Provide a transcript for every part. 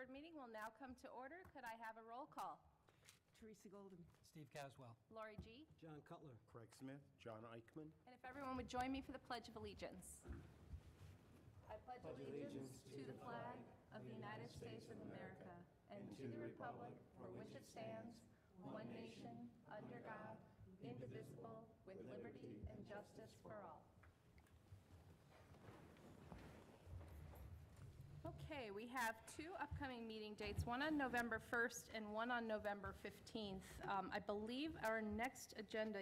Board meeting will now come to order. Could I have a roll call? Teresa Golden. Steve Caswell. Lori G. John Cutler. Craig Smith, John Eichman. And if everyone would join me for the Pledge of Allegiance. I pledge allegiance to the flag of the United States of America and to the republic for which it stands, one nation, under God, indivisible, with liberty and justice for all. Okay, we have two upcoming meeting dates, one on November 1st and one on November 15th. I believe our next agenda,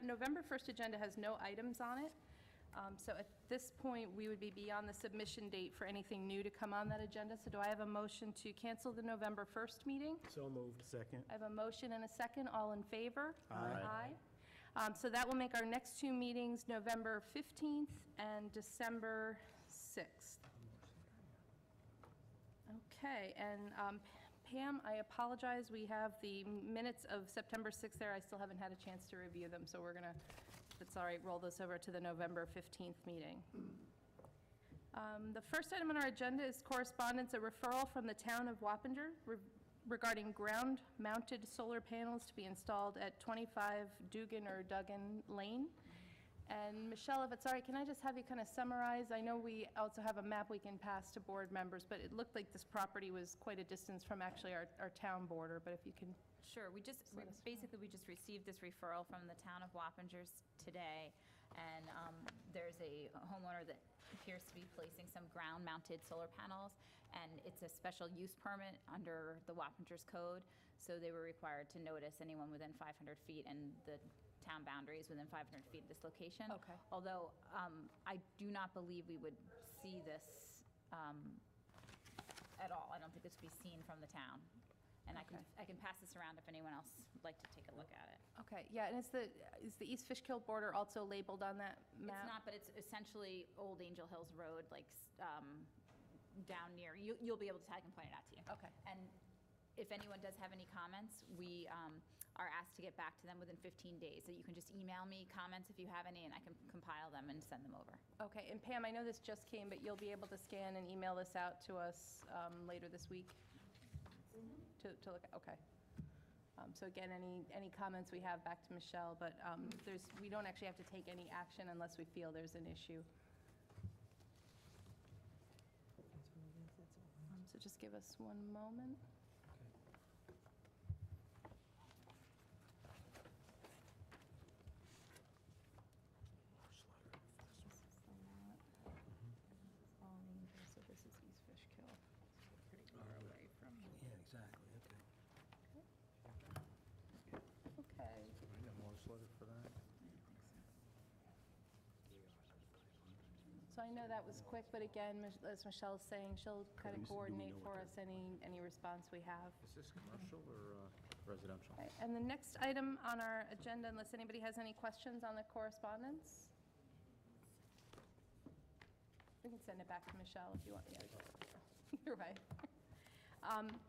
November 1st agenda has no items on it. So at this point, we would be beyond the submission date for anything new to come on that agenda. So do I have a motion to cancel the November 1st meeting? So moved. Second. I have a motion and a second. All in favor? Aye. Aye. So that will make our next two meetings November 15th and December 6th. Okay, and Pam, I apologize, we have the minutes of September 6th there. I still haven't had a chance to review them, so we're going to, if it's all right, roll this over to the November 15th meeting. The first item on our agenda is correspondence, a referral from the town of Wappinger regarding ground-mounted solar panels to be installed at 25 Dugan or Duggan Lane. And Michelle, if it's all right, can I just have you kind of summarize? I know we also have a map we can pass to board members, but it looked like this property was quite a distance from actually our town border, but if you can. Sure, we just received this referral from the town of Wappingers today, and there's a homeowner that appears to be placing some ground-mounted solar panels, and it's a special use permit under the Wappingers Code, so they were required to notice anyone within 500 feet and the town boundaries within 500 feet of this location. Okay. Although I do not believe we would see this at all. I don't think this would be seen from the town. And Okay. I can pass this around if anyone else would like to take a look at it. Okay, yeah, and is the East Fishkill border also labeled on that map? It's not, but it's essentially Old Angel Hills Road, like down near, you'll be able to, I can point it out to you. Okay. And if anyone does have any comments, we are asked to get back to them within 15 days. So you can just email me comments if you have any, and I can compile them and send them over. Okay, and Pam, I know this just came, but you'll be able to scan and email this out to us later this week? To look at, okay. So again, any comments we have back to Michelle, but we don't actually have to take any action unless we feel there's an issue. So just give us one moment. So this is East Fishkill. Pretty far away from. Yeah, exactly, okay. Okay. I got Morris letter for that. So I know that was quick, but again, as Michelle's saying, she'll kind of coordinate for us any response we have. Is this commercial or residential? Okay, and the next item on our agenda, unless anybody has any questions on the correspondence? We can send it back to Michelle if you want. Yeah, you're right.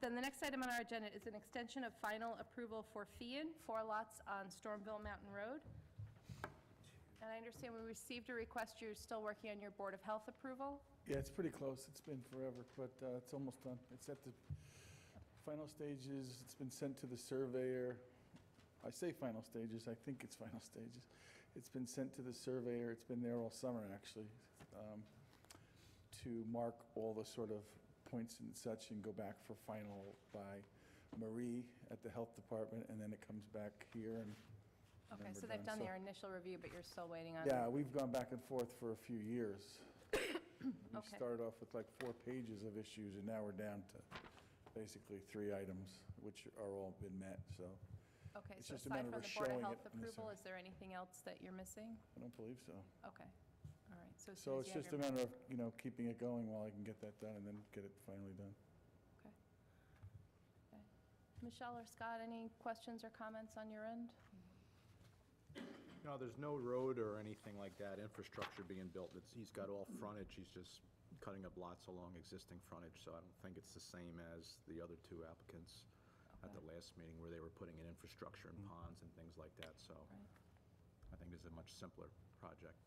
Then the next item on our agenda is an extension of final approval for Fian, 4 lots on Stormville Mountain Road. And I understand we received a request, you're still working on your Board of Health approval? Yeah, it's pretty close. It's been forever, but it's almost done. It's at the final stages. It's been sent to the surveyor. I say final stages, I think it's final stages. It's been sent to the surveyor. It's been there all summer, actually, to mark all the sort of points and such and go back for final by Marie at the health department, and then it comes back here and Okay, then so we're they've done So- their initial review, but you're still waiting on? Yeah, we've gone back and forth for a few years. We Okay. started off with like 4 pages of issues, and now we're down to basically 3 items, which are all been met, so Okay, It's so just a aside matter from of the Board of showing Health it in this approval, area. is there anything else that you're missing? I don't believe so. Okay, all right. So as soon So as it's you have just a your- matter of, keeping it going while I can get that done and then get it finally done. Okay. Okay. Michelle or Scott, any questions or comments on your end? No, there's no road or anything like that, infrastructure being built. He's got all frontage, he's just cutting up lots along existing frontage, so I don't think it's the same as the other 2 applicants at the Okay. last meeting where they were putting in infrastructure and ponds and things like that, so Right. I think it's a much simpler project.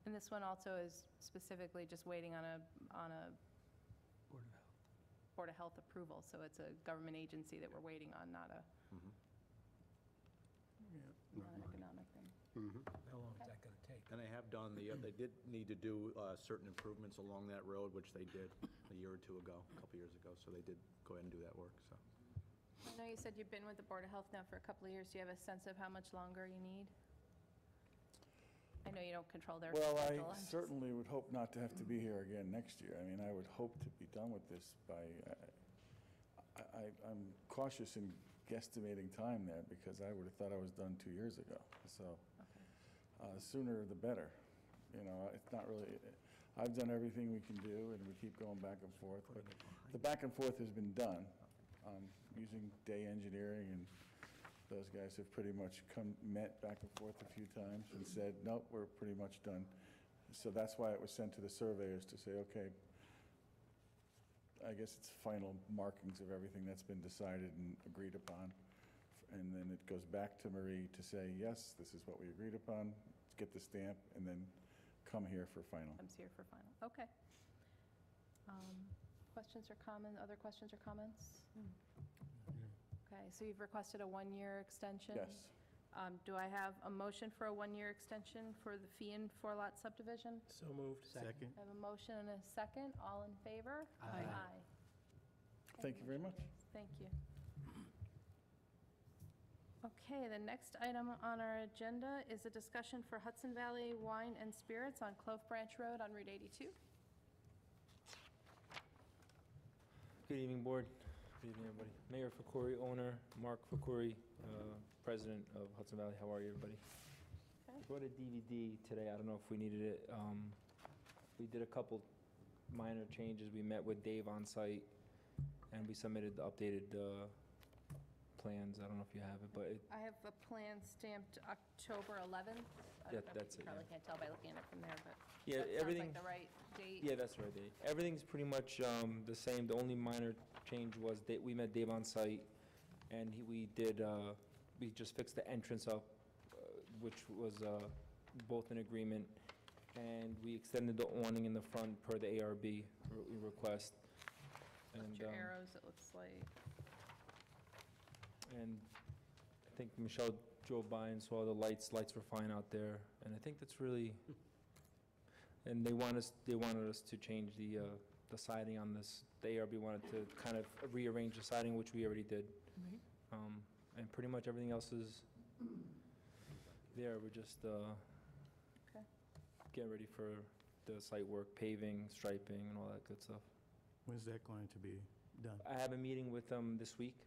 And this one also is specifically just waiting on a Board of Health. Board of Health approval, so it's a government agency that we're waiting on, not a, not an economic thing. How long is that going to take? And they have done they did need to do certain improvements along that road, which they did a year or two ago, a couple years ago, so they did go ahead and do that work, so. I know you said you've been with the Board of Health now for a couple of years. Do you have a sense of how much longer you need? I know you don't control their Well, schedule. I I'm just- certainly would hope not to have to be here again next year. I mean, I would hope to be done with this by, I'm cautious in guesstimating time there, because I would have thought I was done 2 years ago. So sooner the better. You know, it's not really, I've done everything we can do, and we keep going back and forth. But the back and forth has been done, using Day Engineering, and those guys have pretty much met back and forth a few times and said, nope, we're pretty much done. So that's why it was sent to the surveyors to say, okay, I guess it's final markings of everything that's been decided and agreed upon. And then it goes back to Marie to say, yes, this is what we agreed upon, get the stamp, and then come here for final. Comes here for final. Okay. Questions or comments, other questions or comments? Okay, so you've requested a one-year extension? Yes. Do I have a motion for a one-year extension for the fee and four-lot subdivision? So moved. Second. I have a motion and a second. All in favor? Aye. Thank you very much. Thank you. Okay, the next item on our agenda is a discussion for Hudson Valley Wine and Spirits on Clove Branch Road on Route 82. Good evening, Board. Good evening, everybody. Mayor Fakori, owner, Mark Fakori, President of Hudson Valley. How are you, everybody? Okay. I brought a DVD today. I don't know if we needed it. We did a couple minor changes. We met with Dave on site, and we submitted the updated plans. I don't know if you have it, but I have a plan stamped October 11th. Yeah, that's it, You probably yeah. can't tell by looking at it from there, but yeah, that sounds everything. like the right date. Yeah, that's right, Dave. Everything's pretty much the same. The only minor change was that we met Dave on site, and we just fixed the entrance up, which was both in agreement, and we extended the awning in the front per the ARB request. With And, your arrows, it looks like. and I think Michelle drove by and saw the lights. Lights were fine out there, and I think that's really. And they wanted us to change the siding on this. The ARB wanted to kind of rearrange the siding, which we already did. And pretty much everything else is there. We're just Okay. getting ready for the site work, paving, striping, and all that good stuff. When's that going to be done? I have a meeting with them this week,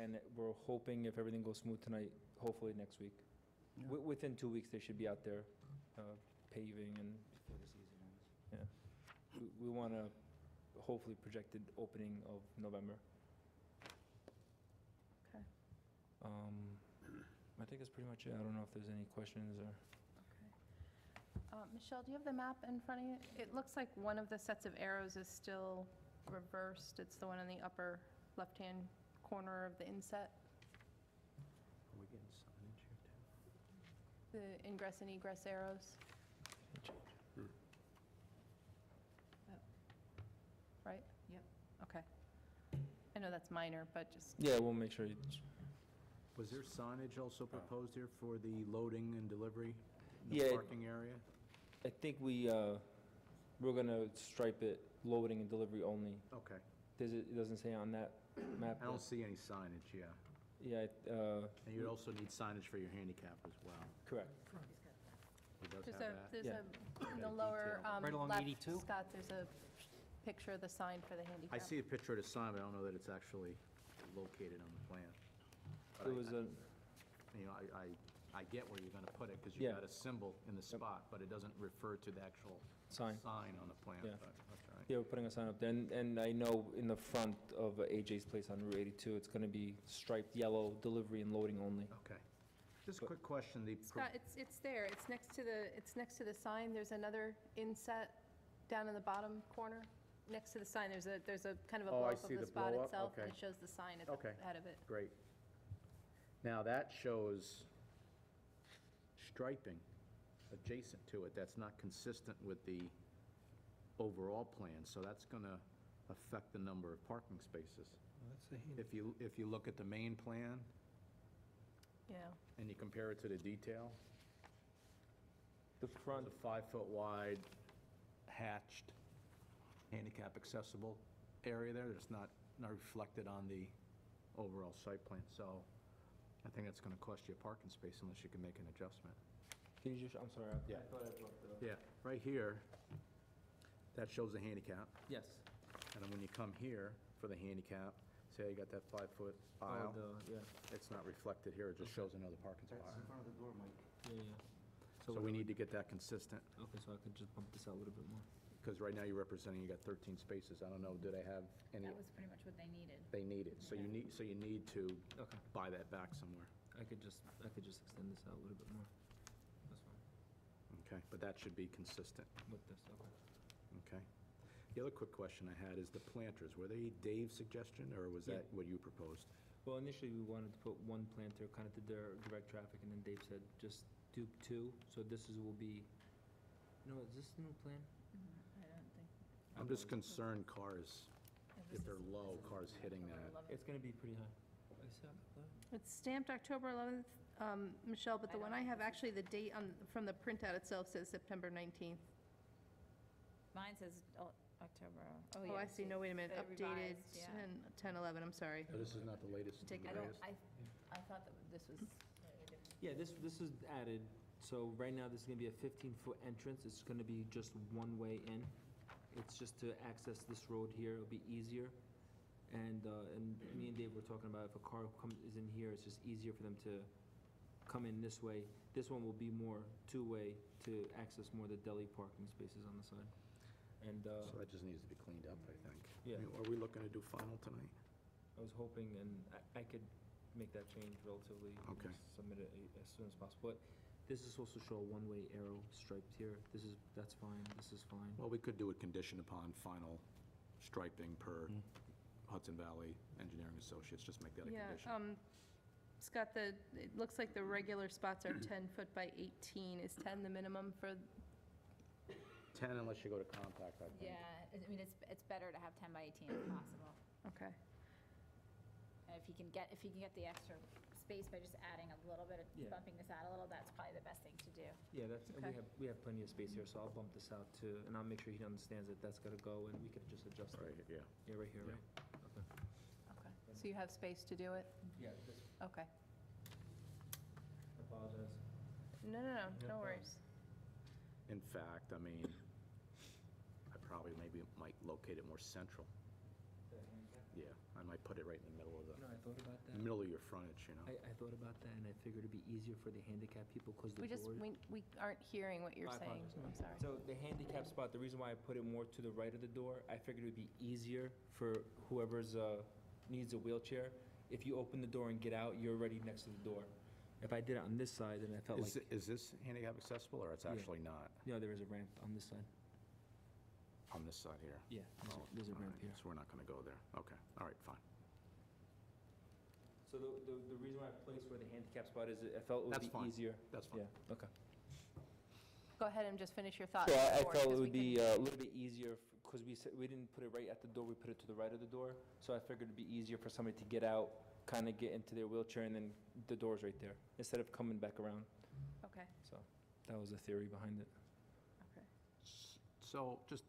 and we're hoping, if everything goes smooth tonight, hopefully next week. Yeah. Within 2 weeks, they should be out there paving and, yeah. We want to hopefully projected opening of November. Okay. I think that's pretty much it. I don't know if there's any questions or. Okay. Michelle, do you have the map in front of you? It looks like one of the sets of arrows is still reversed. It's the one in the upper left-hand corner of the inset, Are we getting signage here too? the ingress and egress arrows, right? Yep. Okay. I know that's minor, but just, Yeah, we'll make sure. Was there signage also proposed here for the loading and delivery? Yeah. The parking area? I think we're gonna stripe it loading and delivery only. Okay. It doesn't say on that map. I don't see any signage, yeah. Yeah, And you'd also need signage for your handicap as well. correct. He does there's have a, that. there's Yeah. a, in the Okay, lower detail. Right along left, 82? Scott, there's a picture of the sign for the handicap. I see a picture of the sign, but I don't know that it's actually located on the plan. But It I- was a, You know, I get where you're gonna put it, because Yeah. you've got a symbol in the spot, but it doesn't refer to the actual sign. sign on the plan, Yeah. but that's all right. Yeah, we're putting a sign up there, and I know in the front of AJ's place on Route 82, it's gonna be striped yellow, delivery and loading only. Okay. Just a But- quick question, Scott, it's there. It's next to the sign. There's another inset down in the bottom corner. Next to the sign, there's a kind of a Oh, I blow-up see of the the spot blow-up. itself. And Okay. it shows the sign at Okay. the head of it. Great. Now, that shows striping adjacent to it. That's not consistent with the overall plan, so that's gonna affect the number of parking spaces. Well, that's the hand- If you look at the main plan Yeah. and you compare it to the detail, The front, the 5-foot wide hatched handicap accessible area there, that's not reflected on the overall site plan. So I think that's going to cost you a parking space unless you can make an adjustment. can you just, I'm sorry, Yeah. I thought I brought the. Yeah, right here, that shows the handicap. Yes. And then when you come here for the handicap, say you got that 5-foot Oh, aisle, yeah. it's not reflected here, it just shows another parking spot. front of the door, Mike. Yeah, yeah. So we need to get that consistent, Okay, so I could just bump this out a little bit more. because right now you're representing, you got 13 spaces. I don't know, do they have any, That was pretty much what they needed. they need it. So you need to Okay. buy that back somewhere. I could just extend this out a little bit more. That's fine. Okay, but that should be consistent, With this, okay. okay? The other quick question I had is the planters, were they Dave's suggestion, or was Yeah. that what you proposed? Well, initially, we wanted to put one planter kind of to direct traffic, and then Dave said, just do two, so will be, is this the new plan? I don't think. I'm just concerned cars, if they're low, cars hitting that. It's gonna be pretty high. It's stamped October 11th, Michelle, but the one I have, actually, the date from the printout itself says September 19th. Mine says October. Oh, I see, no, wait a minute, The updated revised, yeah. 10/11, I'm sorry. So this is not the latest and Take the it out. greatest? I thought that this was slightly different. Yeah, this is added, so right now, this is gonna be a 15-foot entrance, it's gonna be just one way in. It's just to access this road here, it'll be easier. And me and Dave were talking about if a car is in here, it's just easier for them to come in this way. This one will be more two-way to access more of the deli parking spaces on the side. And, So that just needs to be cleaned up, I think. Yeah. I mean, Are we looking to do final tonight? I was hoping, and I could make that change relatively. and Okay. Submit it as soon as possible. But this is supposed to show a one-way arrow striped here. That's fine, this is fine. Well, we could do it conditioned upon final striping per Hudson Valley Engineering Associates, just make that a Yeah, condition. Scott, it looks like the regular spots are 10 foot by 18. Is 10 the minimum for, 10 unless you go to compact, I think. Yeah, I mean, it's better to have 10 by 18 if possible. okay. And if you can get the extra space by just adding a little bit, Yeah. bumping this out a little, that's probably the best thing to do. Yeah, and Okay. we have plenty of space here, so I'll bump this out too, and I'll make sure he understands that that's gotta go, and we could just adjust Right, it. yeah. Yeah, right here, Yeah. right? Okay. Okay. So you have space to do it? Yeah, Okay. I apologize. No, no worries. In fact, I mean, I probably maybe might locate it more central. Yeah, I might put it right in the middle of You know, I thought about the that. middle of your frontage, you know? I thought about that, and I figured it'd be easier for the handicapped people, because the We just, doors. we aren't hearing what you're I saying. apologize. I'm sorry. So the handicap spot, the reason why I put it more to the right of the door, I figured it would be easier for whoever's needs a wheelchair. If you open the door and get out, you're already next to the door. If I did it on this side, then I felt like, Is this handicap accessible, or it's Yeah. actually not there is a ramp on this side. on this side here? Yeah, there's a All ramp right, here. So we're not going to go there. Okay, all right, fine. So the reason why I placed where the handicap spot is, I felt it would That's be fine. easier. That's fine. Yeah, okay. Go ahead and just finish your thought. So I before, felt 'cause it we would be can- a little bit easier, because we didn't put it right at the door, we put it to the right of the door. So I figured it'd be easier for somebody to get out, kind of get into their wheelchair, and then the door's right there, instead of coming back around. Okay, So that was the theory behind it. okay. So just,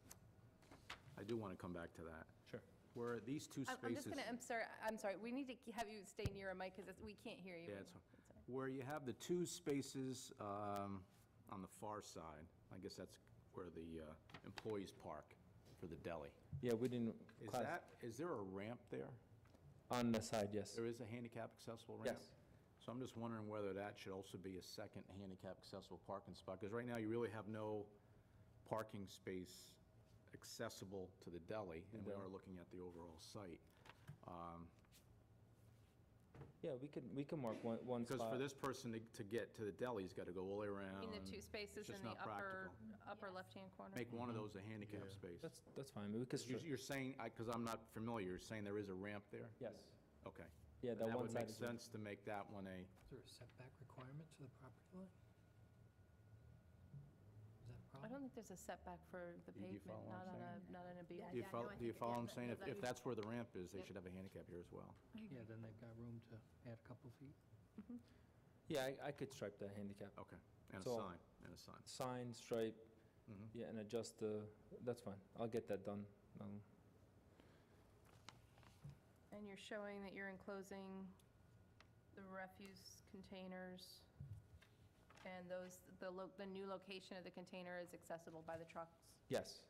I do want to come back to that. Sure. Where these two I'm just spaces, gonna, I'm sorry, we need to have you stay near a mic, because we can't hear you. Yeah, it's- That's all right. where you have the two spaces on the far side, I guess that's where the employees park for the deli. Yeah, we didn't. Is there a ramp there? On the side, yes. There is a handicap accessible ramp? Yes. So I'm just wondering whether that should also be a second handicap accessible parking spot, because right now you really have no parking space accessible to the deli, and we deli. are looking at the overall site. Yeah, we can mark one spot. Because for this person to get to the deli, he's got to go all the way around. In the two spaces It's in just the not upper Yes. left-hand corner? Make one of those a handicap space. That's fine, we could, You're saying, because I'm not familiar, you're saying there is a ramp there? yes. Okay. Yeah, that That one would side make is. sense to make that one Is there a setback requirement to the property line? Is that a I don't think there's a setback for the Do you pavement, follow what I'm not on a B. Yeah, Do you follow, I do you think- follow yeah, what I'm saying? that- If that's where the ramp is, they Yep. should have a handicap here as well. Yeah, then they've got room to add a couple feet. Yeah, I could stripe the handicap. Okay, and a So- sign, and a sign. Sign, stripe, Mhm. yeah, and adjust the, that's fine. I'll get that done. And you're showing that you're enclosing the refuse containers, and the new location of the container is accessible by the trucks? Yes.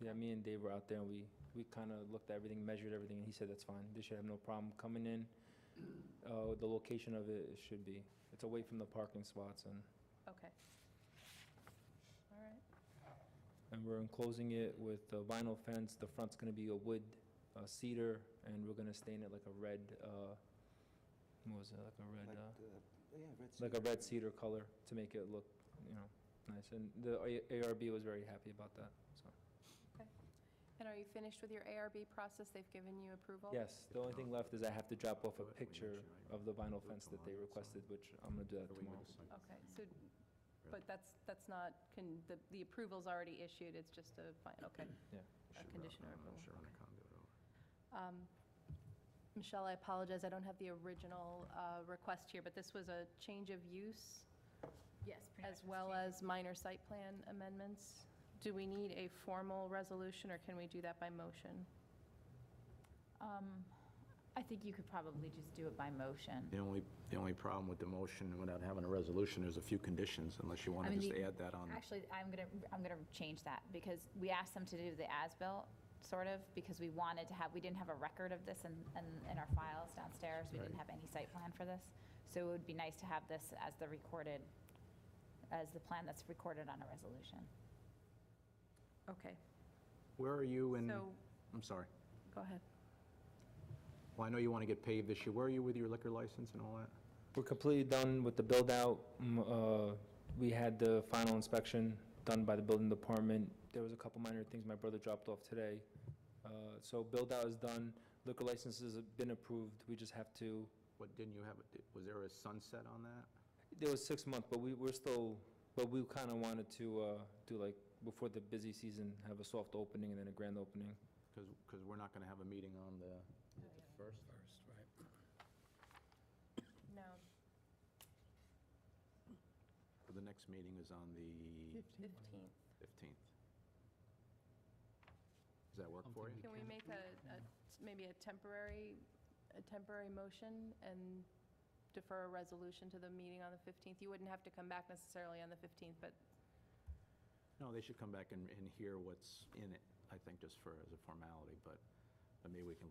Yeah, Okay. me and Dave were out there, and we kind of looked at everything, measured everything, and he said that's fine. They should have no problem coming in. The location of it should be, it's away from the parking spots, and Okay. All right. we're enclosing it with a vinyl fence. The front's going to be a wood cedar, and we're going to stain it like a red, what was it, like a red cedar color to make it look, nice. And the ARB was very happy about that, so. And are you finished with your ARB process? They've given you approval? Yes, the only thing left is I have to drop off a We need picture to, of the vinyl do it fence that they tomorrow, requested, which I'm going to do that Or we tomorrow. would assign- Okay, so, but that's not, the approval's already issued, it's just a, okay. Yeah. A Should condition run- or I'm approval, sure run the okay. conduit over. Michelle, I apologize, I don't have the original request here, but this was a change of use Yes, pretty as much well the same. as minor site plan amendments. Do we need a formal resolution, or can we do that by motion? I think you could probably just do it by motion. The only problem with the motion without having a resolution, there's a few conditions, unless you want I to mean, just the- add that on. Actually, I'm gonna change that, because we asked them to do the as-built, sort of, because we didn't have a record of this in our files downstairs. We didn't Right. have any site plan for this. So it would be nice to have this as the plan that's recorded on a resolution. Okay, Where are you in, so, I'm sorry. go ahead. Well, I know you want to get paved this year. Where are you with your liquor license and all that? We're completely done with the build-out. We had the final inspection done by the building department. There was a couple minor things my brother dropped off today. So build-out is done, liquor licenses have been approved, we just have to, What, didn't you have, was there a sunset on that? there was 6 months, but we're still, but we kind of wanted to do like, before the busy season, have a soft opening and then a grand opening. Because we're not going to have a meeting on the first. First, right. No, The next meeting is on the 15th. 15th. Does that work for you? Can we make maybe a temporary motion and defer a resolution to the meeting on the 15th? You wouldn't have to come back necessarily on the 15th, but, No, they should come back and hear what's in it, I think, just as a formality, but maybe we can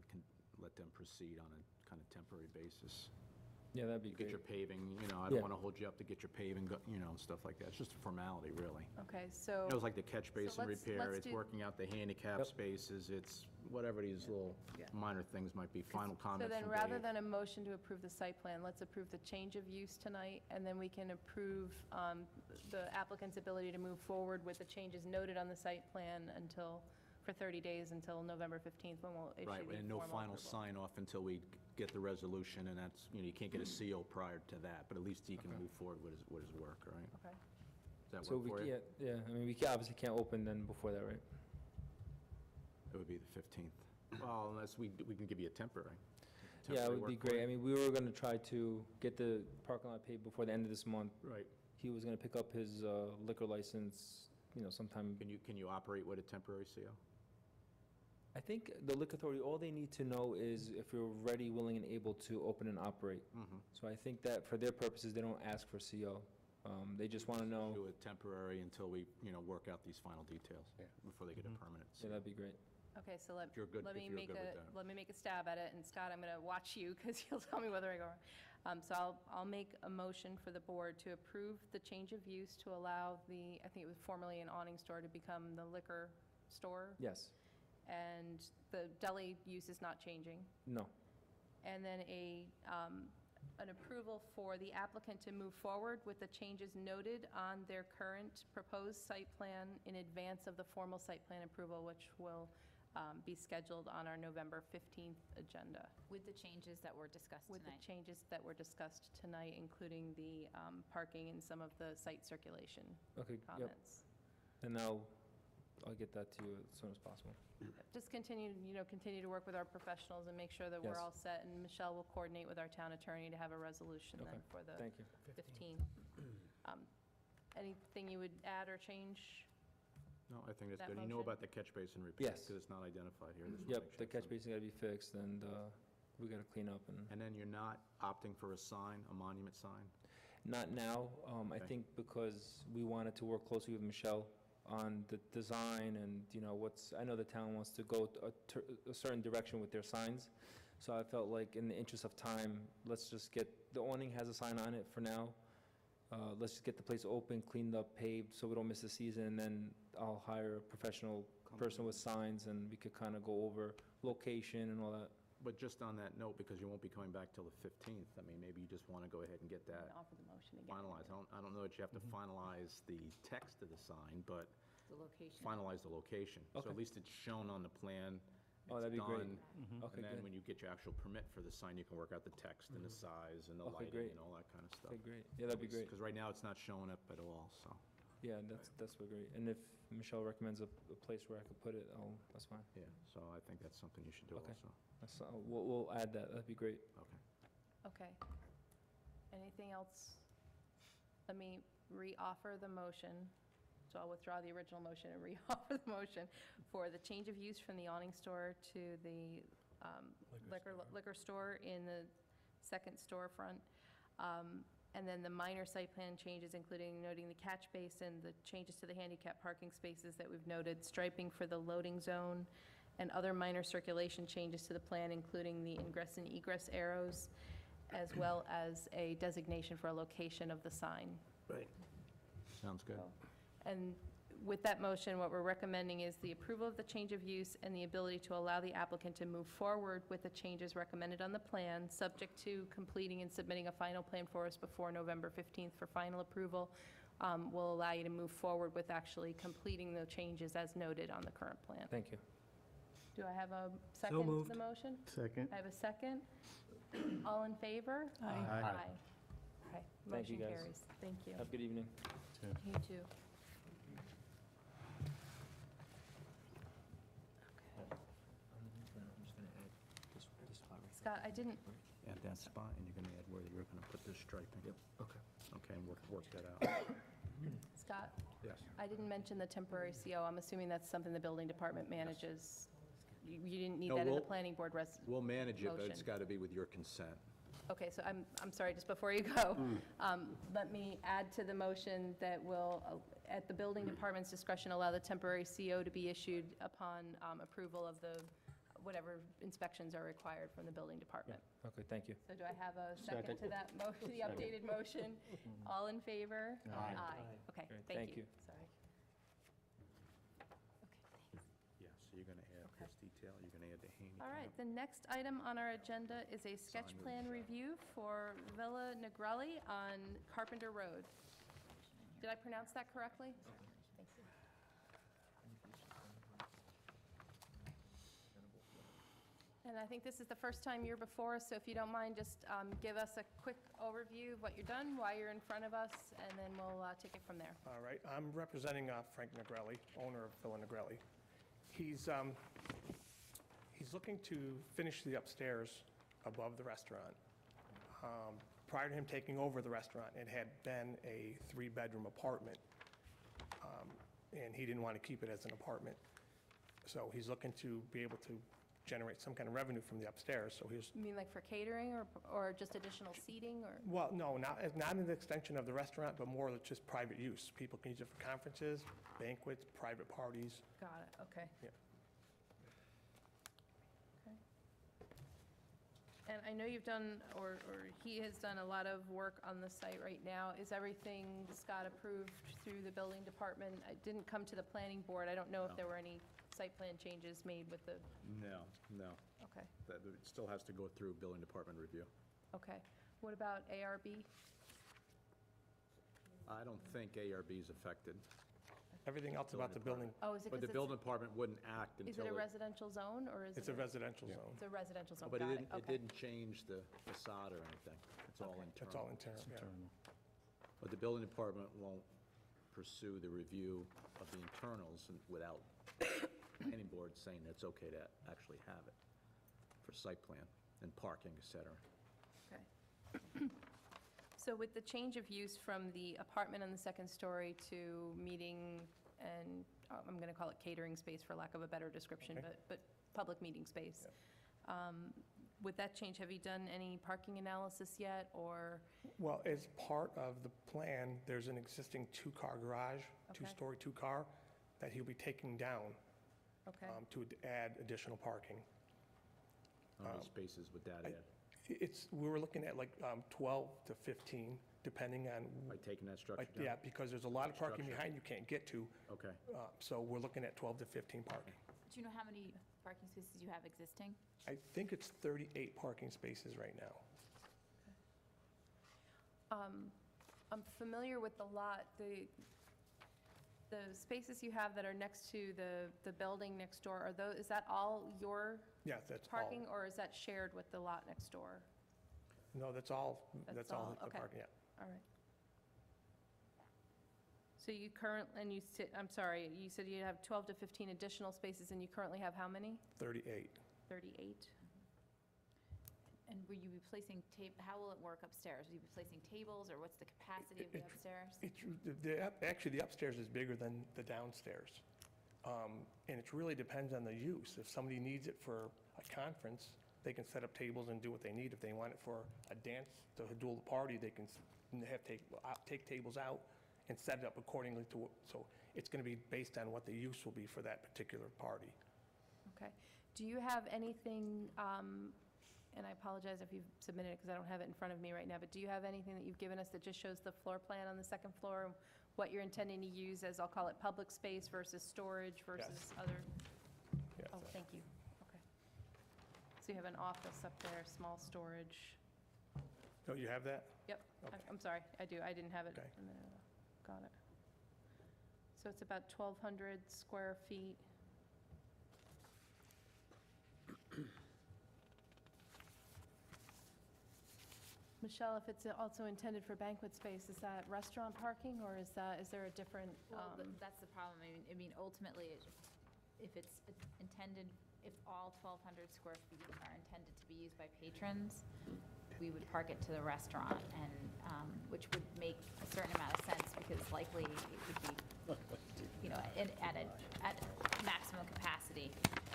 let them proceed on a kind of temporary basis. Yeah, that'd be Get great. your paving, I Yeah. don't want to hold you up to get your paving, and stuff like that. It's just a formality, really. okay, so. It was like the catch basin let's- repair, let's it's do- working out the handicap Yep. spaces, it's whatever these little Yeah. minor things might be, final So comments then, from rather Dave. than a motion to approve the site plan, let's approve the change of use tonight, and then we can approve the applicant's ability to move forward with the changes noted on the site plan for 30 days until November 15th, when we'll issue the Right, formal and no final approval. sign off until we get the resolution, and that's, you can't get a CO prior to that, but at least he can Okay. move forward with his work, right? Okay. Does that So work we, for you? yeah, I mean, we obviously can't open then before that, right? It would be the 15th. Well, unless we can give you a temporary. Yeah, it Temporary would be work for great. you? I mean, we were gonna try to get the parking lot paved before the end of this month. Right. He was gonna pick up his liquor license, sometime. Can you operate with a temporary CO? I think the liquor authority, all they need to know is if you're ready, willing, and able to open and operate. Mm-hmm. So I think that for their purposes, they don't ask for CO. They just wanna know, Do it temporary until we, work out these final details before they get a Mhm. permanent yeah, CO. that'd be great. Okay, so let If you're good, let if me you're make good with that. let me make a stab at it, and Scott, I'm going to watch you, because you'll tell me whether I go wrong. So I'll make a motion for the board to approve the change of use to allow I think it was formerly an awning store, to become the liquor store, Yes, and the deli use is not changing. no, And then an approval for the applicant to move forward with the changes noted on their current proposed site plan in advance of the formal site plan approval, which will be scheduled on our November 15th agenda, With the changes that were discussed with the tonight. changes that were discussed tonight, including the parking and some of the site circulation okay, yep. comments. And I'll get that to you as soon as possible. Just continue to work with our professionals and make sure that we're Yes. all set, and Michelle will coordinate with our town attorney to have a resolution then Okay. for the Thank you. 15th. Anything you would add or change? No, I think that's That good. You know motion? about the catch basin repair? Yes. Because it's not identified here. This will Yep, make sure the it's catch on- basin gotta be fixed, and we gotta clean up, and And then you're not opting for a sign, a monument sign? not now. I Okay. think because we wanted to work closely with Michelle on the design and, I know the town wants to go a certain direction with their signs. So I felt like in the interest of time, let's just the awning has a sign on it for now. Let's just get the place open, cleaned up, paved, so we don't miss the season, and then I'll hire a professional person with signs, and we could kind of go over location and all that. But just on that note, because you won't be coming back till the 15th, I mean, maybe you just want to go ahead and get that Offer the motion again. finalized. I don't know that you have to finalize the text of the sign, but The location. finalize the location. So Okay. at least it's shown on the plan. Oh, that'd be great. It's done, Okay, and then good. when you get your actual permit for the sign, you can work out the text and the size and the Okay, lighting great. and all that kind of stuff. Okay, great. Yeah, that'd be great. Because right now, it's not showing up at all, so. Yeah, that's great. And if Michelle recommends a place where I could put it, that's fine. Yeah, so I think that's something you should do Okay. also. We'll add that. That'd be great. Okay. Okay. Anything else? Let me re-offer the motion. So I'll withdraw the original motion and re-offer the motion for the change of use from the awning store to the liquor store in the second storefront. And then the minor site plan changes, including noting the catch basin, the changes to the handicap parking spaces that we've noted, striping for the loading zone, and other minor circulation changes to the plan, including the ingress and egress arrows, as well as a designation for a location of the sign. Sounds good. And with that motion, what we're recommending is the approval of the change of use and the ability to allow the applicant to move forward with the changes recommended on the plan, subject to completing and submitting a final plan for us before November 15th for final approval, will allow you to move forward with actually completing the changes as noted on the current plan. Thank you. Do I have a second to moved. the motion? Second? I have a second. All in favor? Aye. Okay, Thank you, motion guys. carries. Thank you. Have a good evening. You too. Scott, I didn't, Add that spot, and you're going to add where you're going to put this striping. Yep. Okay. Okay, and work that out. Scott, Yes. I didn't mention the temporary CO. I'm assuming that's something the building department manages. You didn't need No, that in the we'll- planning board We'll manage it, but it's Motion. got to be with your consent. Okay, so I'm sorry, just before you go, let me add to the motion that will, at the building department's discretion, allow the temporary CO to be issued upon approval of the, whatever inspections are required from the building department. Okay, thank you. So do I have a second to that motion, the updated motion? All in favor? Aye. Okay, Great, thank thank you. you. Sorry. Yeah, so you're going to add Okay. this detail, you're going to add the handicap. All right, the next item on our agenda is a sketch Sign plan with- review for Villa Negrelli on Carpenter Road. Did I pronounce that correctly? Thank you. And I think this is the first time you're before us, so if you don't mind, just give us a quick overview of what you're done, why you're in front of us, and then we'll take it from there. All right, I'm representing Frank Negrelli, owner of Villa Negrelli. He's looking to finish the upstairs above the restaurant. Prior to him taking over the restaurant, it had been a 3-bedroom apartment, and he didn't want to keep it as an apartment. So he's looking to be able to generate some kind of revenue from the upstairs, so he's, You mean like for catering or just additional seating, or? well, no, not an extension of the restaurant, but more just private use. People can use it for conferences, banquets, private parties. Got it, okay. Yeah. Okay. And I know you've done, or he has done a lot of work on the site right now. Is everything, Scott, approved through the building department? It didn't come to the planning board. I don't know if No. there were any site plan changes made with the, No. okay, It still has to go through building department review. okay. What about ARB? I don't think ARB is affected, Everything else about the building, Oh, is it but the because building department wouldn't act is until it a residential zone, or is it? it's a residential zone. It's a residential zone, But got it, it okay. didn't change the facade or anything. It's all Okay. internal. It's all internal, yeah. Internal. But the building department won't pursue the review of the internals and without any board saying it's okay to actually have it for site plan and parking, et cetera. Okay. So with the change of use from the apartment on the second story to meeting and, I'm going to call it catering space for lack of a better description, Okay. but public meeting space. With that change, have you done any parking analysis yet, or? Well, as part of the plan, there's an existing two-car garage, Okay. two-story, two-car, that he'll be taking down Okay, to add additional parking. How many spaces would that add We were looking at like 12 to 15, depending on, by taking that structure like, down? yeah, because there's a lot of parking Structure. behind you can't get to, Okay. so we're looking at 12 to 15 parking. Do you know how many parking spaces you have existing? I think it's 38 parking spaces right now. I'm familiar with the lot, the spaces you have that are next to the building next door, are those, is that all your Yeah, that's all. parking, or is that shared with the lot next door? No, that's all That's the all, okay. parking, yeah. All right. So you I'm sorry, you said you have 12 to 15 additional spaces, and you currently have how many? 38. 38? And will you be placing how will it work upstairs? Will you be placing tables, or what's the capacity of the upstairs? Actually, the upstairs is bigger than the downstairs. And it really depends on the use. If somebody needs it for a conference, they can set up tables and do what they need. If they want it for a dance, to do a party, they can take tables out and set it up accordingly to, so it's going to be based on what the use will be for that particular party. Okay. Do you have anything, and I apologize if you've submitted it because I don't have it in front of me right now, but do you have anything that you've given us that just shows the floor plan on the second floor, and what you're intending to use as, I'll call it, public space versus storage versus other? Yes. Oh, thank you. Okay. So you have an office up there, small storage. Oh, you have that? Yep. Okay. I'm sorry, I do. I didn't have it Okay. a minute ago. Got it. So it's about 1,200 square feet. Michelle, if it's also intended for banquet space, is that restaurant parking, or is there a different? Well, that's the problem. I mean, ultimately, if it's intended, if all 1,200 square feet are intended to be used by patrons, we would park it to the restaurant, and, which would make a certain amount of sense, because likely it would be, at maximum capacity,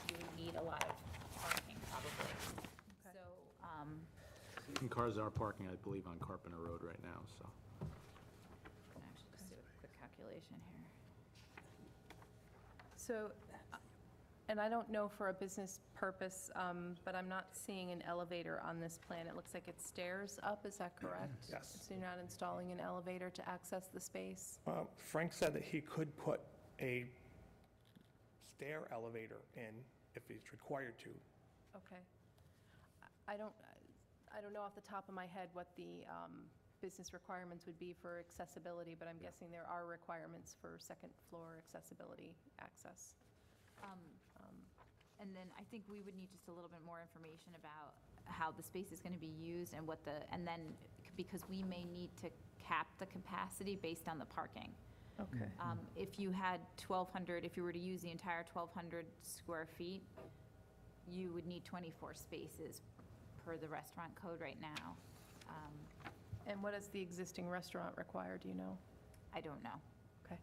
you would need a lot of parking, probably. Okay. So, And cars are parking, I believe, on Carpenter Road right now, so. actually, just do a quick calculation here. So, and I don't know for a business purpose, but I'm not seeing an elevator on this plan. It looks like it's stairs up, is that correct? Yes. So you're not installing an elevator to access the space? Frank said that he could put a stair elevator in if he's required to. Okay. I don't know off the top of my head what the business requirements would be for accessibility, but I'm guessing there are requirements for second floor accessibility access. And then I think we would need just a little bit more information about how the space is going to be used and and then, because we may need to cap the capacity based on the parking. Okay. If you had 1,200, if you were to use the entire 1,200 square feet, you would need 24 spaces per the restaurant code right now. And what does the existing restaurant require, do you know? I don't know. Okay.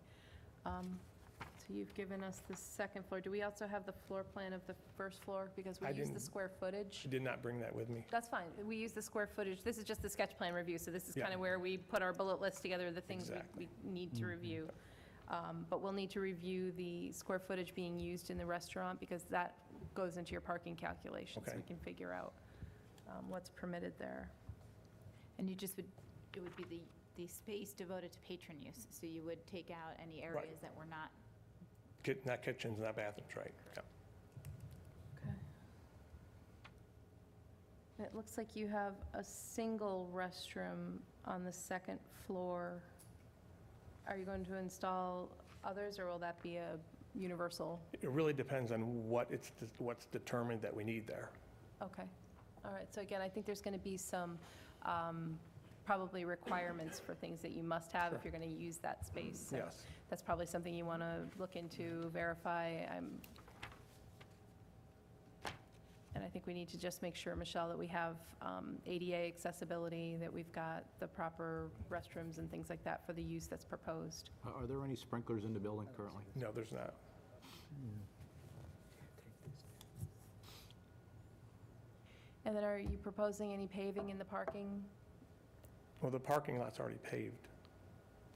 So you've given us the second floor. Do we also have the floor plan of the first floor? Because we I use the didn't- square footage. She did not bring that with me. That's fine. We use the square footage. This is just the sketch plan review, so this is Yeah. kind of where we put our bullet list together, the things Exactly. we need to review. But we'll need to review the square footage being used in the restaurant, because that goes into your parking calculations. So Okay. we can figure out what's permitted there. And it would be the space devoted to patron use. So you would take out any areas that were not, Not kitchens, not bathrooms, right? Yeah. Okay. It looks like you have a single restroom on the second floor. Are you going to install others, or will that be a universal? It really depends on what's determined that we need there. Okay. All right. So again, I think there's going to be some probably requirements for things that you must have if you're going to use that space. So Yes. that's probably something you want to look into, verify. And I think we need to just make sure, Michelle, that we have ADA accessibility, that we've got the proper restrooms and things like that for the use that's proposed. Are there any sprinklers in the building currently? No, there's not. And then are you proposing any paving in the parking? Well, the parking lot's already paved.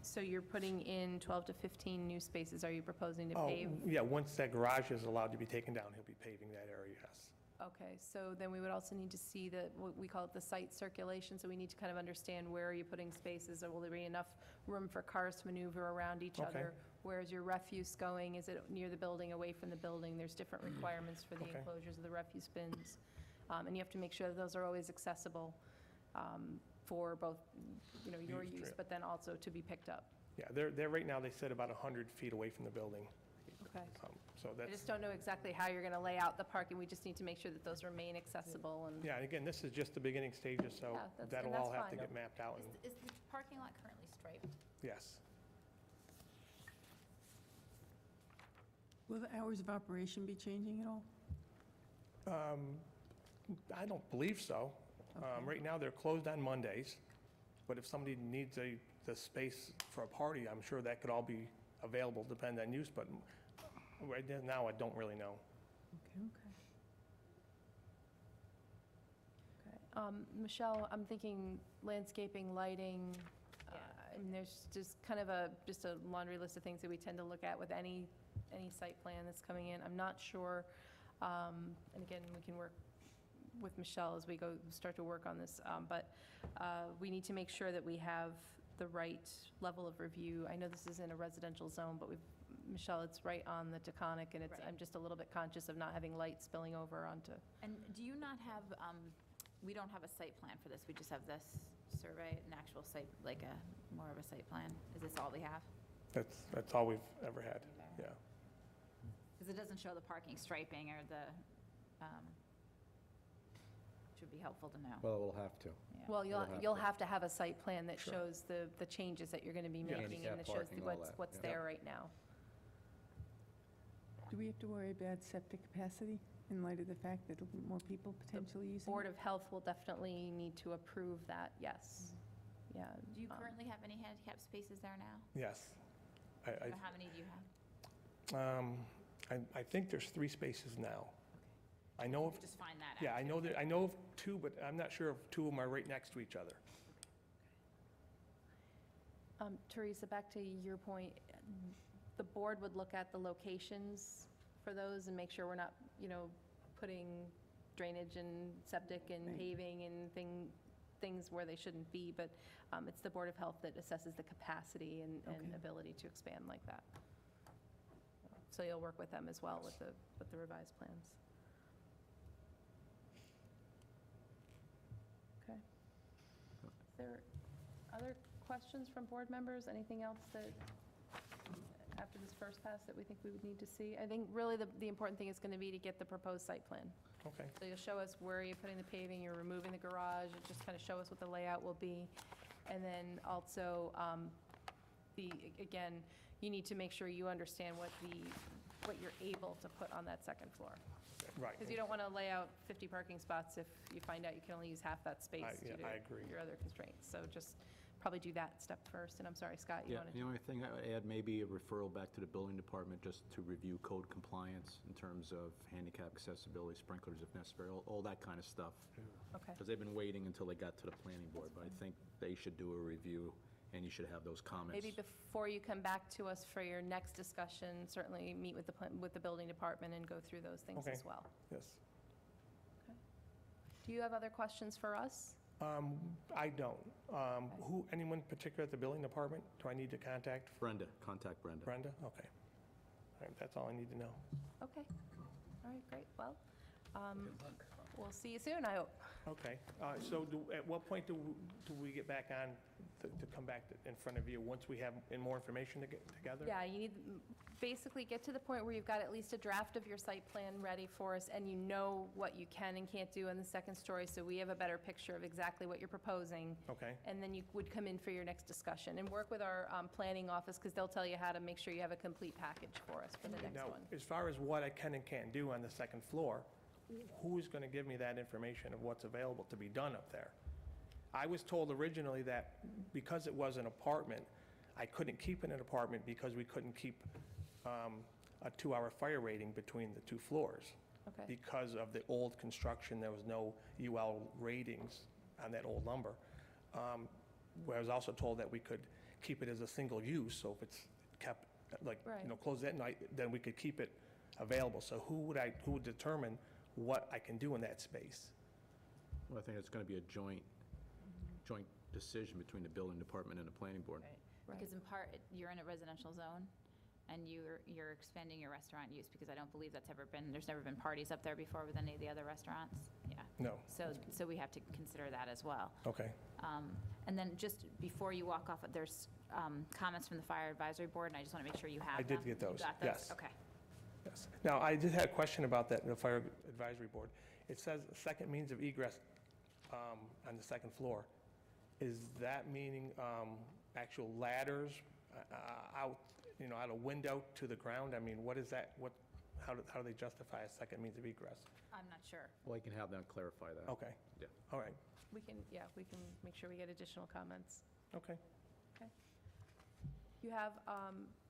So you're putting in 12 to 15 new spaces. Are you proposing to Oh, pave? yeah, once that garage is allowed to be taken down, he'll be paving that area, yes. Okay, so then we would also need to see what we call it the site circulation, so we need to kind of understand where are you putting spaces, or will there be enough room for cars to maneuver around each Okay. other? Where's your refuse going? Is it near the building, away from the building? There's different requirements for the Okay. enclosures of the refuse bins. And you have to make sure that those are always accessible for both, your Use, use, yeah. but then also to be picked up. Yeah, they're right now, they said about 100 feet away from the building. Okay. So I that's, just don't know exactly how you're going to lay out the parking. We just need to make sure that those remain accessible and. yeah, and again, this is just the beginning stages, so Yeah, that's- that'll and that's all have to fine. get mapped out. And Is the parking lot currently striped? yes. Will the hours of operation be changing at all? I don't believe so. Okay. Right now, they're closed on Mondays, but if somebody needs the space for a party, I'm sure that could all be available, depending on use, but right now, I don't really know. Okay. Okay. Michelle, I'm thinking landscaping, lighting, and there's just kind of just a laundry list of things that we tend to look at with any site plan that's coming in. I'm not sure, and again, we can work with Michelle as we start to work on this, but we need to make sure that we have the right level of review. I know this is in a residential zone, but Michelle, it's right on the Taconic, and Right. I'm just a little bit conscious of not having light spilling over onto. And do you not have, we don't have a site plan for this, we just have this survey, an actual site, like more of a site plan? Is this all we have? That's all we've ever had, yeah. Because it doesn't show the parking striping or the, should be helpful to know. Well, we'll have to. Yeah. Well, We'll have you'll to. have to have a site plan that Sure. shows the changes that you're going to be Yeah. making, and Handicap that shows parking, all that, what's yeah. there right now. Do we have to worry about septic capacity in light of the fact that more people potentially using Board it? of Health will definitely need to approve that, yes. Yeah. Do you currently have any handicap spaces there now? Yes. Or how many do you have? I think there's 3 spaces now. I know of, Just find that out. yeah, I know that, I know of 2, but I'm not sure if 2 of them are right next to each other. Teresa, back to your point, the board would look at the locations for those and make sure we're not, putting drainage and septic and Right. paving and things where they shouldn't be, but it's the Board of Health that assesses the capacity and Okay. ability to expand like that. So you'll work with them as well with the revised plans. Okay. Is there other questions from board members? Anything else that, after this first pass, that we think we would need to see? I think really the important thing is going to be to get the proposed site plan. Okay. So you'll show us where you're putting the paving, you're removing the garage, and just kind of show us what the layout will be. And then also, again, you need to make sure you understand what you're able to put on that second floor. Right. Because you don't want to lay out 50 parking spots if you find out you can only use half that space Yeah, due I to agree. your other constraints. So just probably do that step first. And I'm sorry, Scott, you Yeah, wanted the to? only thing I would add, maybe a referral back to the building department just to review code compliance in terms of handicap accessibility, sprinklers if necessary, all that kind of stuff. Okay. Because they've been waiting until they got to the planning board, but I think they should do a review and you should have those comments. Maybe before you come back to us for your next discussion, certainly meet with the building department and go through those things Okay. as well. Yes. Do you have other questions for us? I don't. Anyone particular at the building department? Do I need to contact Brenda, contact Brenda. Brenda? Okay. All right, that's all I need to know. Okay. All right, great. Well, we'll see you soon, I hope. Okay, so at what point do we get back on to come back in front of you once we have more information to get together? Yeah, you need, basically get to the point where you've got at least a draft of your site plan ready for us, and you know what you can and can't do in the second story, so we have a better picture of exactly what you're proposing. Okay, And then you would come in for your next discussion, and work with our planning office, because they'll tell you how to make sure you have a complete package for us for the next now, one. as far as what I can and can't do on the second floor, who's going to give me that information of what's available to be done up there? I was told originally that because it was an apartment, I couldn't keep it an apartment because we couldn't keep a 2-hour fire rating between the 2 floors. Okay, Because of the old construction, there was no UL ratings on that old lumber. Where I was also told that we could keep it as a single use, so if it's kept, like, Right. closed at night, then we could keep it available. So who would determine what I can do in that space? Well, I think it's going to be a joint decision between the building department and the planning board. Right. Right. Because in part, you're in a residential zone, and you're expanding your restaurant use, because I don't believe there's never been parties up there before with any of the other restaurants. Yeah. No. So we have to consider that as well. Okay. And then just before you walk off, there's comments from the Fire Advisory Board, and I just want to make sure you have I them. did get You those, got those? yes. Okay. Yes. Now, I did have a question about that, the Fire Advisory Board. It says second means of egress on the second floor. Is that meaning actual ladders out, out a window to the ground? I mean, what is that, how do they justify a second means of egress? I'm not sure. Well, I can have them clarify that. Okay. Yeah. All right, we can make sure we get additional comments. okay. You have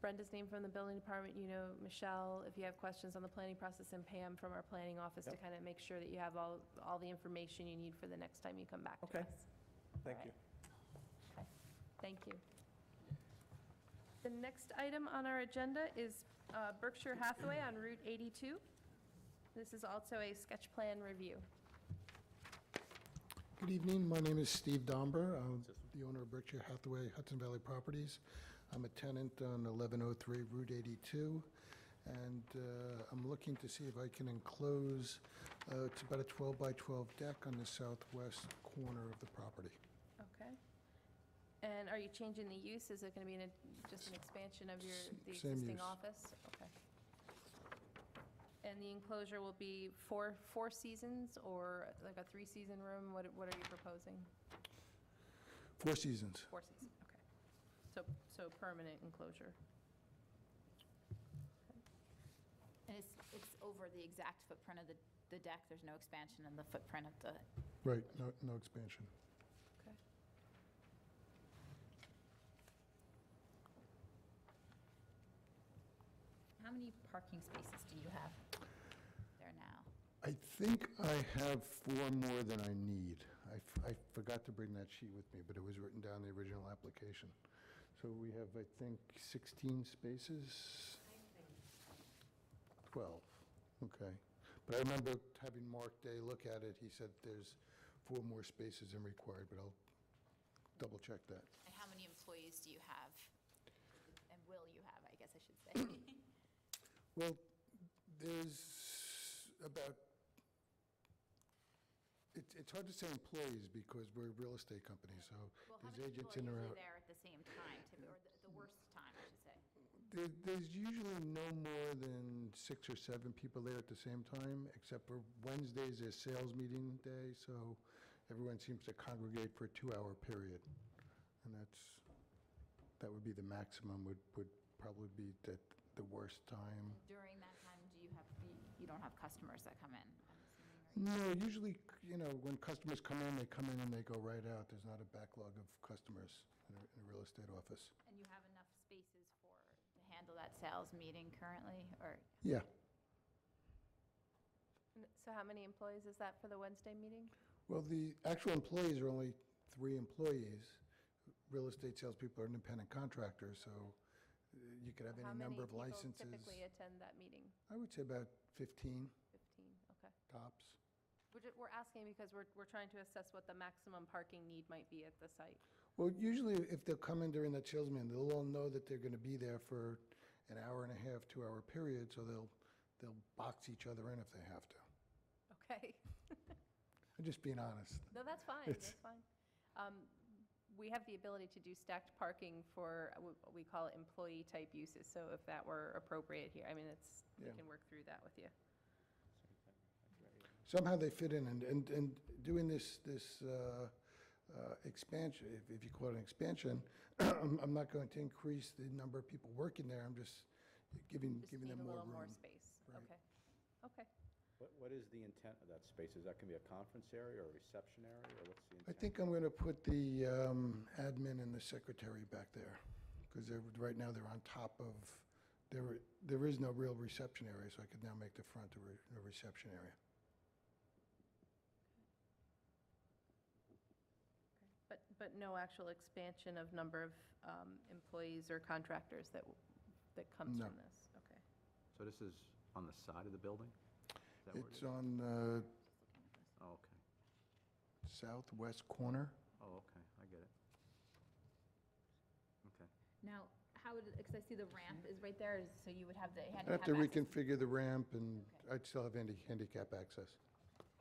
Brenda's name from the building department, you know Michelle, if you have questions on the planning process, and Pam from our planning office to Yep. kind of make sure that you have all the information you need for the next time you come back to Okay. us. Thank All you. right. Okay. Thank you. The next item on our agenda is Berkshire Hathaway on Route 82. This is also a sketch plan review. Good evening, my name is Steve Domber. I'm the owner of Berkshire Hathaway Hudson Valley Properties. I'm a tenant on 1103 Route 82, and I'm looking to see if I can enclose, it's about a 12 by 12 deck on the southwest corner of the property. Okay. And are you changing the use? Is it going to be just an expansion of the Same existing use. office? Okay. And the enclosure will be four seasons or like a 3-season room? What are you proposing? 4 seasons. 4 seasons, okay. So permanent enclosure. And it's over the exact footprint of the deck. There's no expansion in the footprint of the, Right, no expansion. Okay. how many parking spaces do you have there now? I think I have 4 more than I need. I forgot to bring that sheet with me, but it was written down in the original application. So we have, I think, 16 spaces? 12, okay. But I remember having Mark Day look at it, he said there's 4 more spaces than required, but I'll double check that. And how many employees do you have? And will you have, I guess I should say? Well, there's about, it's hard to say employees because we're a real estate company, so Well, how there's many people agents in are or usually out. there at the same time, or the worst time, I should say? There's usually no more than 6 or 7 people there at the same time, except for Wednesdays is sales meeting day, so everyone seems to congregate for a 2-hour period. And that would be the maximum, would probably be the worst time. During that time, you don't have customers that come in, I'm assuming, No, usually, when customers come in and they go right out. There's not a backlog of customers in a real estate office. And you have enough spaces to handle that sales meeting currently, or? Yeah. So how many employees is that for the Wednesday meeting? Well, the actual employees are only 3 employees. Real estate salespeople are independent contractors, so you could have any number of licenses. How many people typically attend that meeting? I would say about 15 15, okay. tops. We're asking because we're trying to assess what the maximum parking need might be at the site. Well, usually if they'll come in during that sales meeting, they'll all know that they're going to be there for an hour and a half, 2-hour period, so they'll box each other in if they have to. Okay. I'm just being honest. No, that's fine, It's- that's fine. we have the ability to do stacked parking for what we call employee-type uses, so if that were appropriate here, I mean, we Yeah. can work through that with you. Somehow they fit in, and doing this expansion, if you call it an expansion, I'm not going to increase the number of people working there, I'm just giving Just need them a more little more room. space. Right. Okay, okay. What is the intent of that space? Is that going to be a conference area or a reception area, or what's the I intent? think I'm going to put the admin and the secretary back there, because right now they're on top of, there is no real reception area, so I could now make the front a reception area. But no actual expansion of number of employees or contractors that comes No. from this? Okay. So this is on the side of the building? Is that where it It's is? on the Oh, okay. southwest corner. Oh, okay, I get it. Okay. Now, how would, because I see the ramp is right there, so you would have the handicap I have to access. reconfigure the ramp, and Okay. I'd still have handicap access.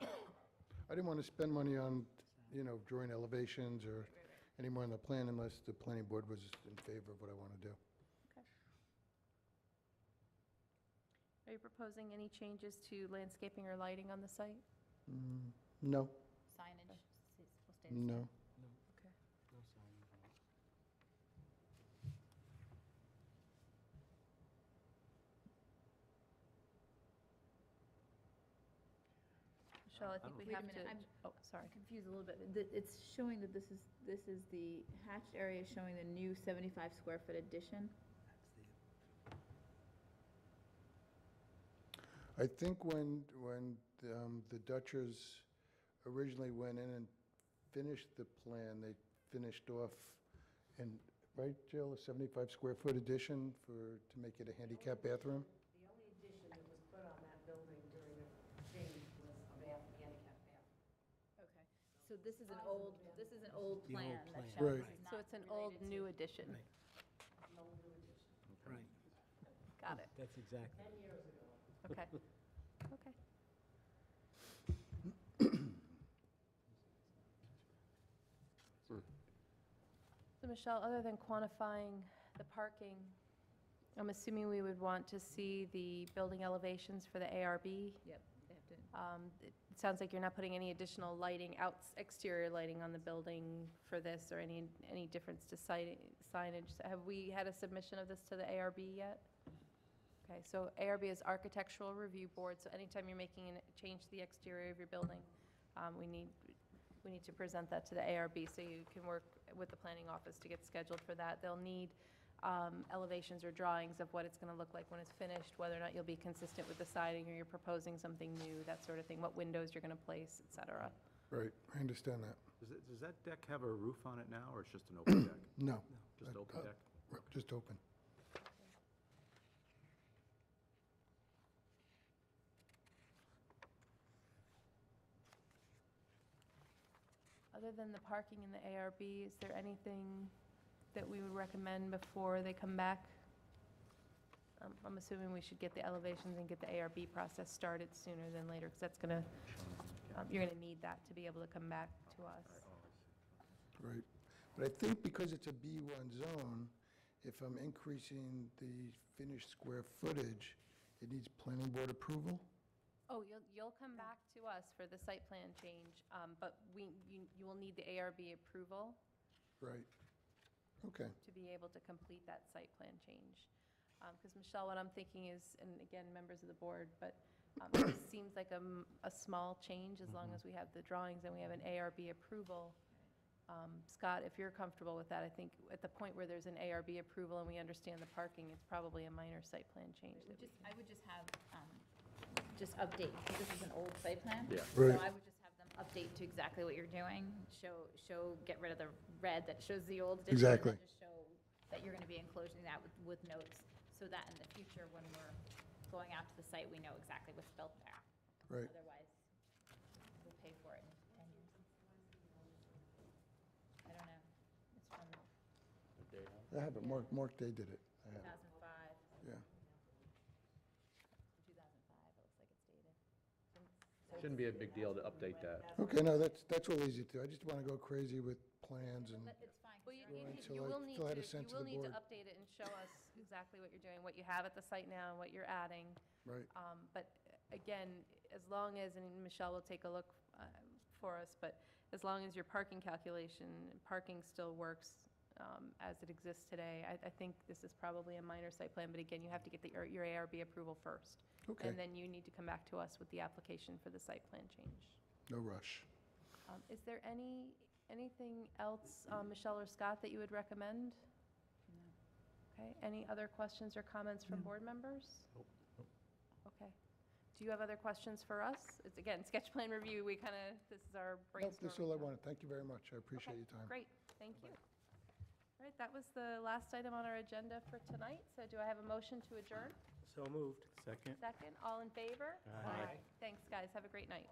I didn't want to spend money on, drawing elevations or any more on the plan unless the planning board was in favor of what I want to do. Are you proposing any changes to landscaping or lighting on the site? No, Signage will stay the same. no. Okay. No signage on it. Michelle, I think we Wait a have to. minute, I'm- Oh, sorry. Confused a little bit. It's showing that this is the hatched area showing the new 75 square foot addition. I think when the Dutchers originally went in and finished the plan, they finished off, and, right, Jill, a 75 square foot addition to make it a handicap bathroom? The only addition that was put on that building during the change was a handicap bathroom. Okay. So this is an old plan that The old shows plan. this Right. is So not it's an old, related new to- addition. Right. No new addition. Right, Got it. that's exactly. 10 years ago. Okay. Okay. So Michelle, other than quantifying the parking, I'm assuming we would want to see the building elevations for the ARB. Yep, they have to. It sounds like you're not putting any additional lighting, exterior lighting on the building for this, or any difference to signage. Have we had a submission of this to the ARB yet? Okay, so ARB is Architectural Review Board, so anytime you're making a change to the exterior of your building, we need to present that to the ARB, so you can work with the planning office to get scheduled for that. They'll need elevations or drawings of what it's going to look like when it's finished, whether or not you'll be consistent with the siding, or you're proposing something new, that sort of thing, what windows you're going to place, et cetera. Right, I understand that. Does that deck have a roof on it now, or it's just an open deck? No. Just open deck? Just open. Other than the parking in the ARB, is there anything that we would recommend before they come back? I'm assuming we should get the elevations and get the ARB process started sooner than later, because that's going to, you're going to need that to be able to come back to us. Right. But I think because it's a B1 zone, if I'm increasing the finished square footage, it needs planning board approval? Oh, you'll come back to us for the site plan change, but you will need the ARB approval Right. Okay. to be able to complete that site plan change. Because Michelle, what I'm thinking is, and again, members of the board, but it seems like a small change as long as we have the drawings and we have an ARB approval. Scott, if you're comfortable with that, I think at the point where there's an ARB approval and we understand the parking, it's probably a minor site plan change that we I would just have, just update, because this is an old site plan. Yeah. Right. So I would just have them update to exactly what you're doing, get rid of the red that shows the old addition. Exactly. And just show that you're gonna be enclosing that with notes, so that in the future, when we're going out to the site, we know exactly what's built there. Right. Otherwise, we'll pay for it in 10 years. I don't know. It's from I have it, Mark Day did it. I have it. 2005. Yeah. 2005, it looks like it's dated. Shouldn't be a big deal to update that. Okay, no, that's real easy to. I just want to go crazy with plans and, It's fine Well, you Right, you- so you I will need still had to, a sense you of will the need to board. update it and show us exactly what you're doing, what you have at the site now, and what you're adding. Right. But again, as long as, and Michelle will take a look for us, but as long as your parking calculation, parking still works as it exists today, I think this is probably a minor site plan, but again, you have to get your ARB approval first. Okay, And then you need to come back to us with the application for the site plan change. no rush. Is there anything else, Michelle or Scott, that you would recommend? Okay, any other questions or comments from No. board members? Okay. Do you have other questions for us? It's, again, sketch plan review, this is our Nope, brainstorming. this is all I time. wanted. Thank you very much. I appreciate Okay, your time. Great, thank you. All right, that was the last item on our agenda for tonight, so do I have a motion to adjourn? So moved. Second. Second, all in favor? Aye. Thanks, guys, have a great night.